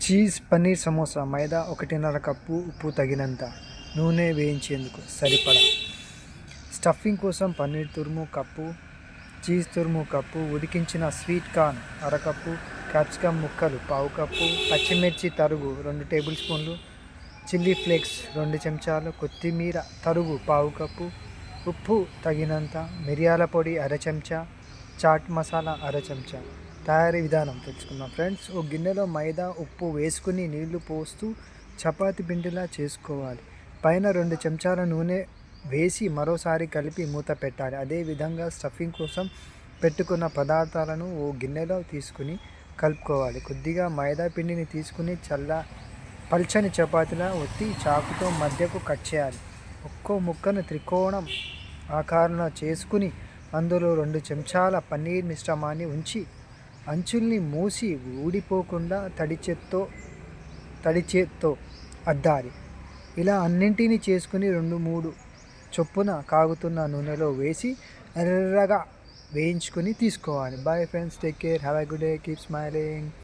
Cheese paneer samosa మైదా 1.5 cup, ఉప్పు తగినంత, నూనె వేయించేందుకు సరిపడా. స్టఫింగ్ కోసం పన్నీర్ తురుము కప్పు, చీజ్ తురుము కప్పు, ఉడికించిన స్వీట్ కార్న్ అరకప్పు, క్యాప్సికమ్ ముక్కలు పావు కప్పు, పచ్చిమిర్చి తరుగు 2 టేబుల్ స్పూన్లు, చిల్లీ ఫ్లేక్స్ 2 చెంచాలు, కొత్తిమీర తరుగు పావు కప్పు, ఉప్పు తగినంత, మిరియాల పొడి అర చెంచా, చాట్ మసాలా అర చెంచా. తయారీ విధానం తెలుసుకుందాం ఫ్రెండ్స్. ఒక గిన్నెలో మైదా, ఉప్పు వేసుకుని నీళ్లు పోస్తూ చపాతి పిండిలా చేసుకోవాలి. పైన 2 చెంచాల నూనె వేసి మరోసారి కలిపి మూత పెట్టాలి. అదేవిధంగా స్టఫింగ్ కోసం పెట్టుకున్న పదార్థాలను ఓ గిన్నెలో తీసుకుని కలుపుకోవాలి. కొద్దిగా మైదా పిండిని తీసుకుని పల్చని చపాతీలా ఒత్తి చాకుతో మధ్యకు కట్ చేయాలి. ఒక్కో ముక్కను త్రికోణం ఆకారంలో చేసుకుని అందులో 2 చెంచాల పన్నీర్ మిశ్రమాన్ని ఉంచి అంచుల్ని మూసి ఊడిపోకుండా తడిచేత్తో అద్దాలి. ఇలా అన్నింటినీ చేసుకుని 2-3 చొప్పున కాగుతున్న నూనెలో వేసి ఎర్రగా వేయించుకొని తీసుకోవాలి. Bye friends, take care, have a good day, keep smiling.